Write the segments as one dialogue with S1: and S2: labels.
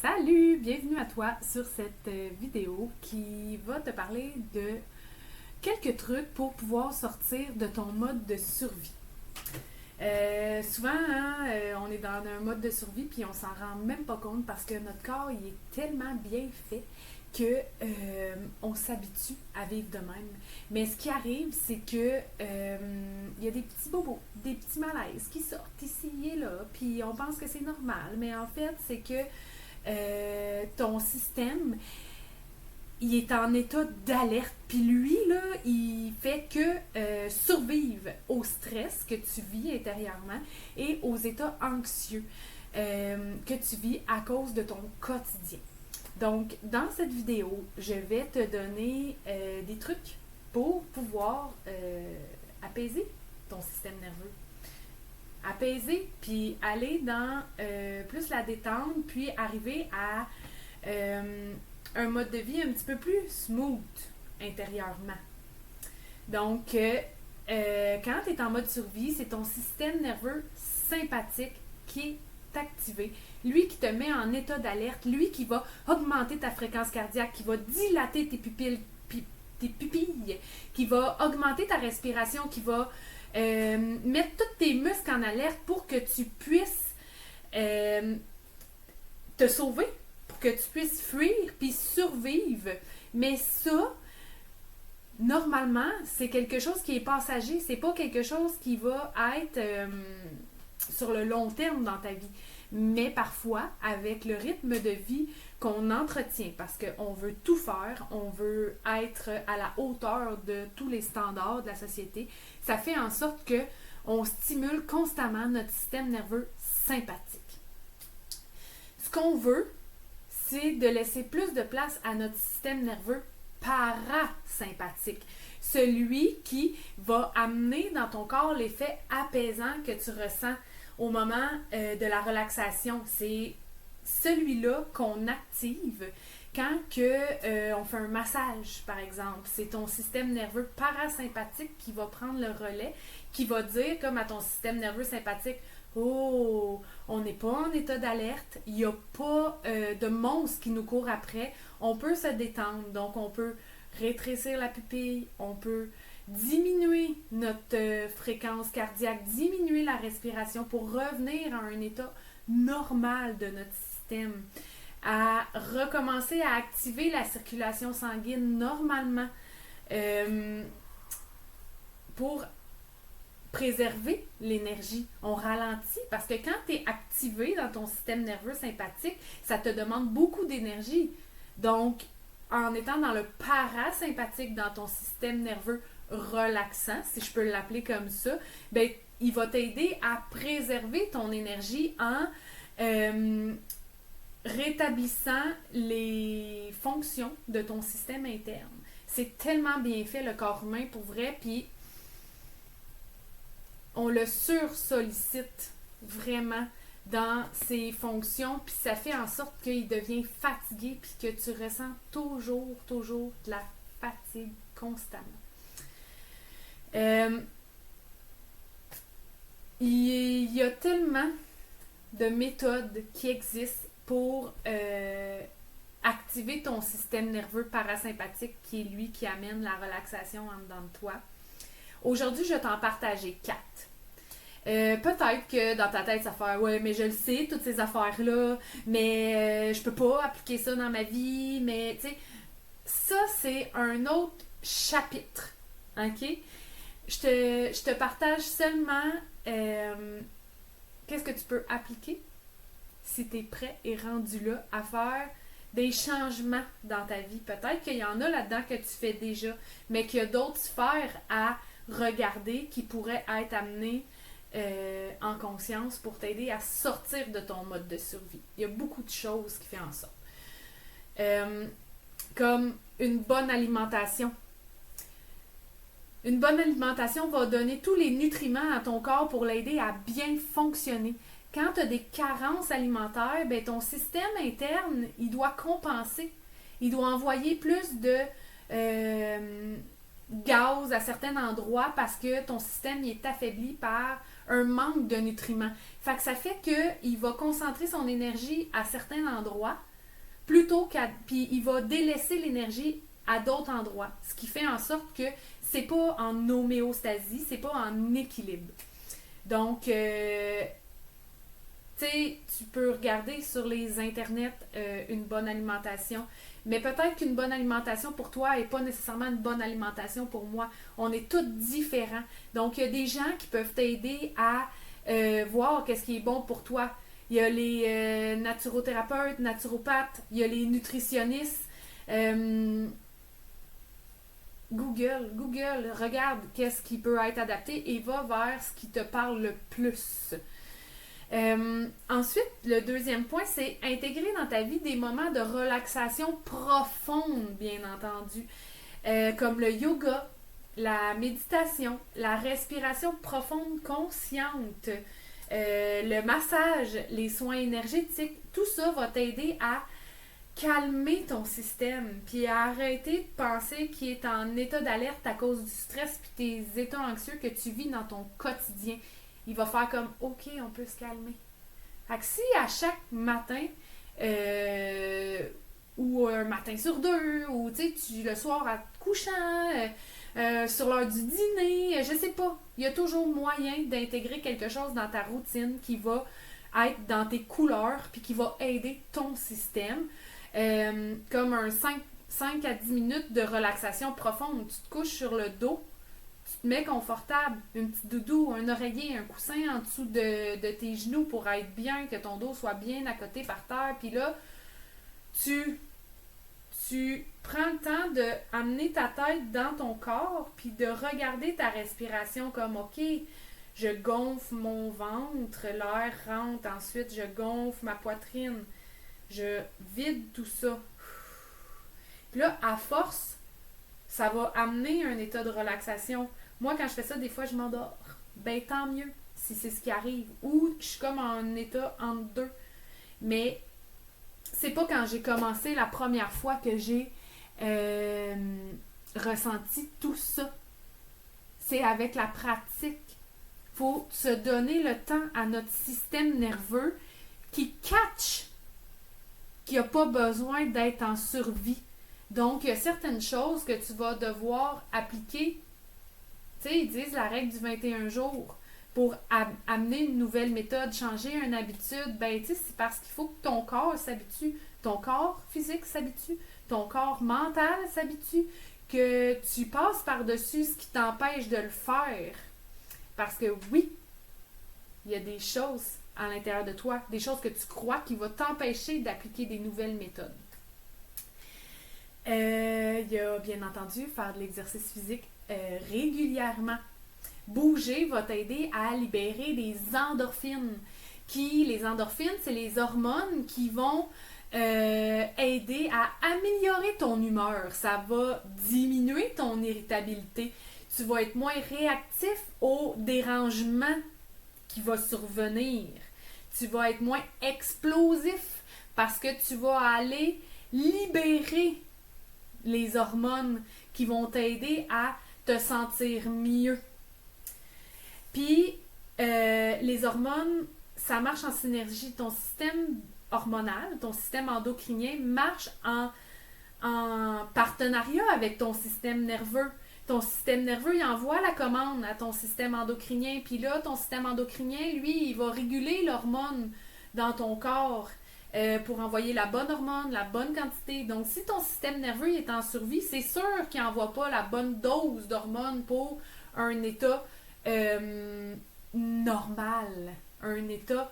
S1: Salut, bienvenue à toi sur cette vidéo qui va te parler de quelques trucs pour pouvoir sortir de ton mode de survie. Souvent, on est dans un mode de survie puis on s'en rend même pas compte parce que notre corps il est tellement bien fait que on s'habitue à vivre de même. Mais ce qui arrive, c'est que il y a des petits bobos, des petits malaises qui sortent ici et là, puis on pense que c'est normal, mais en fait, c'est que ton système, il est en état d'alerte. Puis lui, là, il fait que survivre au stress que tu vis intérieurement et aux états anxieux que tu vis à cause de ton quotidien. Donc, dans cette vidéo, je vais te donner des trucs pour pouvoir apaiser ton système nerveux. Apaiser, puis aller dans plus la détente, puis arriver à un mode de vie un petit peu plus smooth intérieurement. Donc, quand tu es en mode survie, c'est ton système nerveux sympathique qui est activé. Lui qui te met en état d'alerte, lui qui va augmenter ta fréquence cardiaque, qui va dilater tes pupilles, qui va augmenter ta respiration, qui va mettre tous tes muscles en alerte pour que tu puisses te sauver, pour que tu puisses fuir puis survivre. Mais ça, normalement, c'est quelque chose qui est passager. C'est pas quelque chose qui va être sur le long terme dans ta vie. Mais parfois, avec le rythme de vie qu'on entretient, parce qu'on veut tout faire, on veut être à la hauteur de tous les standards de la société, ça fait en sorte que on stimule constamment notre système nerveux sympathique. Ce qu'on veut, c'est de laisser plus de place à notre système nerveux parasympathique. Celui qui va amener dans ton corps l'effet apaisant que tu ressens au moment de la relaxation. C'est celui-là qu'on active quand on fait un massage, par exemple. C'est ton système nerveux parasympathique qui va prendre le relais, qui va dire comme à ton système nerveux sympathique: oh, on n'est pas en état d'alerte, il n'y a pas de monstre qui nous court après, on peut se détendre, donc on peut rétrécir la pupille, on peut diminuer notre fréquence cardiaque, diminuer la respiration pour revenir à un état normal de notre système, à recommencer à activer la circulation sanguine normalement pour préserver l'énergie. On ralentit parce que quand tu es activé dans ton système nerveux sympathique, ça te demande beaucoup d'énergie. Donc, en étant dans le parasympathique, dans ton système nerveux relaxant, si je peux l'appeler comme ça, ben, il va t'aider à préserver ton énergie en rétablissant les fonctions de ton système interne. C'est tellement bien fait, le corps humain, pour vrai, puis on le sursollicite vraiment dans ses fonctions, puis ça fait en sorte qu'il devient fatigué, puis que tu ressens toujours de la fatigue constamment. Il y a tellement de méthodes qui existent pour activer ton système nerveux parasympathique, qui est lui qui amène la relaxation en dedans de toi. Aujourd'hui, je vais t'en partager 4. Peut-être que dans ta tête, ça fait « Ouais, mais je le sais, toutes ces affaires-là, mais je peux pas appliquer ça dans ma vie. » Mais, tu sais, ça, c'est un autre chapitre. OK? Je te partage seulement qu'est-ce que tu peux appliquer si tu es prêt et rendu là à faire des changements dans ta vie. Peut-être qu'il y en a là-dedans que tu fais déjà, mais qu'il y a d'autres sphères à regarder qui pourraient être amenées en conscience pour t'aider à sortir de ton mode de survie. Il y a beaucoup de choses qui font en sorte. Comme une bonne alimentation. Une bonne alimentation va donner tous les nutriments à ton corps pour l'aider à bien fonctionner. Quand tu as des carences alimentaires, ben ton système interne, il doit compenser. Il doit envoyer plus de gaz à certains endroits parce que ton système il est affaibli par un manque de nutriments. Fait que ça fait qu'il va concentrer son énergie à certains endroits Puis il va délaisser l'énergie à d'autres endroits, ce qui fait en sorte que c'est pas en homéostasie, c'est pas en équilibre. Donc, tu sais, tu peux regarder sur les internets une bonne alimentation, mais peut-être qu'une bonne alimentation pour toi n'est pas nécessairement une bonne alimentation pour moi. On est tous différents. Donc, il y a des gens qui peuvent t'aider à voir qu'est-ce qui est bon pour toi. Il y a les naturothérapeutes, naturopathes, il y a les nutritionnistes. Google, regarde qu'est-ce qui peut être adapté et va vers ce qui te parle le plus. Ensuite, le deuxième point, c'est intégrer dans ta vie des moments de relaxation profonde, bien entendu, comme le yoga, la méditation, la respiration profonde consciente, le massage, les soins énergétiques. Tout ça va t'aider à calmer ton système, puis à arrêter de penser qu'il est en état d'alerte à cause du stress puis tes états anxieux que tu vis dans ton quotidien. Il va faire comme, OK, on peut se calmer. Fait que si à chaque matin, ou un matin sur deux, ou tu sais, le soir à te couchant, sur l'heure du dîner, je sais pas, il y a toujours moyen d'intégrer quelque chose dans ta routine qui va être dans tes couleurs puis qui va aider ton système. Comme un 5 à 10 minutes de relaxation profonde. Tu te couches sur le dos, tu te mets confortable, une petite doudou, un oreiller, un coussin en dessous de tes genoux pour être bien, que ton dos soit bien à côté par terre. Puis là, tu prends le temps d'amener ta tête dans ton corps puis de regarder ta respiration comme, OK, je gonfle mon ventre, l'air rentre, ensuite je gonfle ma poitrine. Je vide tout ça. Puis là, à force, ça va amener un état de relaxation. Moi, quand je fais ça, des fois, je m'endors. Ben, tant mieux, si c'est ce qui arrive. Ou je suis comme en état entre deux. Mais c'est pas quand j'ai commencé la première fois que j'ai ressenti tout ça. C'est avec la pratique. Faut se donner le temps à notre système nerveux qui catch qu'il n'y a pas besoin d'être en survie. Donc, il y a certaines choses que tu vas devoir appliquer. Tu sais, ils disent la règle du 21 jours. Pour amener une nouvelle méthode, changer une habitude, ben, tu sais, c'est parce qu'il faut que ton corps s'habitue. Ton corps physique s'habitue. Ton corps mental s'habitue. Que tu passes par-dessus ce qui t'empêche de le faire. Parce que oui, il y a des choses à l'intérieur de toi, des choses que tu crois qui vont t'empêcher d'appliquer des nouvelles méthodes. Il y a bien entendu faire de l'exercice physique régulièrement. Bouger va t'aider à libérer des endorphines. Les endorphines, c'est les hormones qui vont aider à améliorer ton humeur. Ça va diminuer ton irritabilité. Tu vas être moins réactif aux dérangements qui vont survenir. Tu vas être moins explosif parce que tu vas aller libérer les hormones qui vont t'aider à te sentir mieux. Puis, les hormones, ça marche en synergie. Ton système hormonal, ton système endocrinien marche en partenariat avec ton système nerveux. Ton système nerveux, il envoie la commande à ton système endocrinien. Puis là, ton système endocrinien, lui, il va réguler l'hormone dans ton corps pour envoyer la bonne hormone, la bonne quantité. Donc, si ton système nerveux est en survie, c'est sûr qu'il n'envoie pas la bonne dose d'hormones pour un état normal. Un état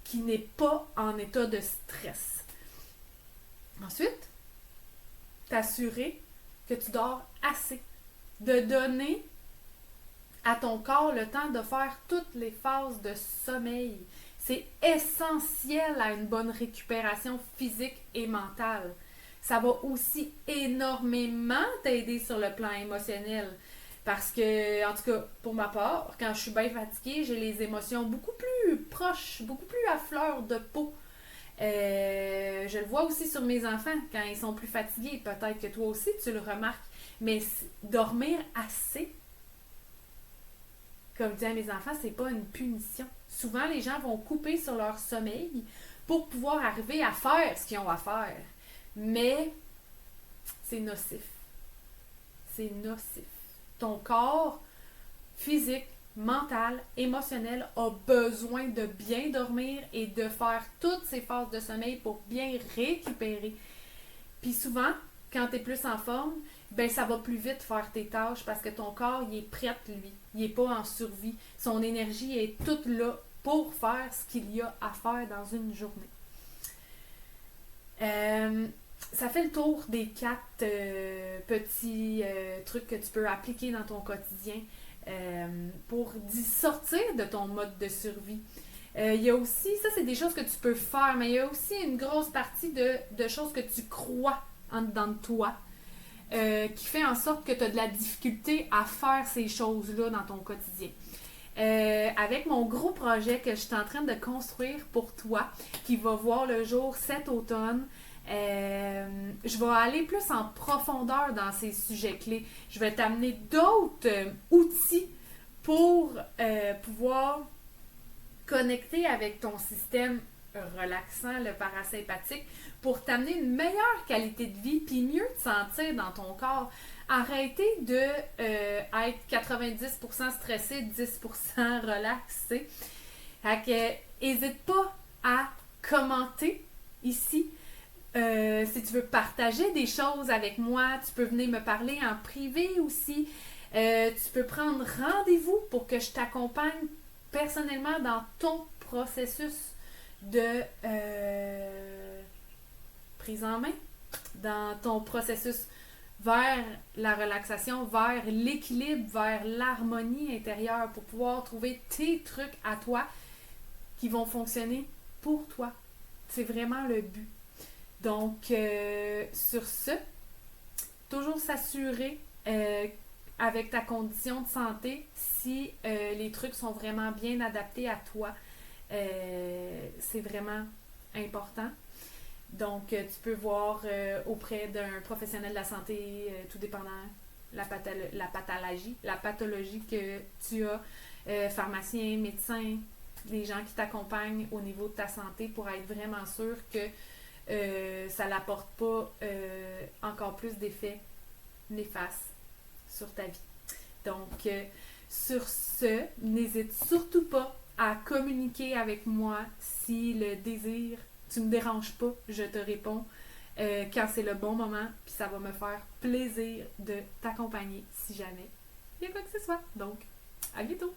S1: qui n'est pas en état de stress. Ensuite, t'assurer que tu dors assez. De donner à ton corps le temps de faire toutes les phases de sommeil. C'est essentiel à une bonne récupération physique et mentale. Ça va aussi énormément t'aider sur le plan émotionnel. Parce que, en tout cas, pour ma part, quand je suis bien fatiguée, j'ai les émotions beaucoup plus proches, beaucoup plus à fleur de peau. Je le vois aussi sur mes enfants quand ils sont plus fatigués. Peut-être que toi aussi, tu le remarques. Mais dormir assez, comme je dis à mes enfants, c'est pas une punition. Souvent, les gens vont couper sur leur sommeil pour pouvoir arriver à faire ce qu'ils ont à faire. mais c'est nocif. C'est nocif. Ton corps physique, mental, émotionnel a besoin de bien dormir et de faire toutes ces phases de sommeil pour bien récupérer. Puis souvent, quand tu es plus en forme, ben ça va plus vite faire tes tâches parce que ton corps, il est prêt, lui. Il n'est pas en survie. Son énergie est toute là pour faire ce qu'il y a à faire dans une journée. Ça fait le tour des 4 petits trucs que tu peux appliquer dans ton quotidien pour sortir de ton mode de survie. Il y a aussi, ça c'est des choses que tu peux faire, mais il y a aussi une grosse partie de choses que tu crois en dedans de toi qui fait en sorte que tu as de la difficulté à faire ces choses-là dans ton quotidien. Avec mon gros projet que je suis en train de construire pour toi, qui va voir le jour cet automne, je vais aller plus en profondeur dans ces sujets clés. Je vais t'amener d'autres outils pour pouvoir connecter avec ton système relaxant, le parasympathique, pour t'amener une meilleure qualité de vie puis mieux te sentir dans ton corps. Arrêter de être 90% stressé, 10% relaxé. Fait que, n'hésite pas à commenter ici. Si tu veux partager des choses avec moi, tu peux venir me parler en privé aussi. Tu peux prendre rendez-vous pour que je t'accompagne personnellement dans ton processus de prise en main, dans ton processus vers la relaxation, vers l'équilibre, vers l'harmonie intérieure pour pouvoir trouver tes trucs à toi qui vont fonctionner pour toi. C'est vraiment le but. Donc, sur ce, toujours s'assurer avec ta condition de santé si les trucs sont vraiment bien adaptés à toi. C'est vraiment important. Donc, tu peux voir auprès d'un professionnel de la santé, tout dépendant la pathologie que tu as, pharmacien, médecin, des gens qui t'accompagnent au niveau de ta santé pour être vraiment sûr que ça n'apporte pas encore plus d'effets néfastes sur ta vie. Donc, sur ce, n'hésite surtout pas à communiquer avec moi si le désir, tu ne me déranges pas, je te réponds quand c'est le bon moment, puis ça va me faire plaisir de t'accompagner si jamais il y a quoi que ce soit. Donc, à bientôt!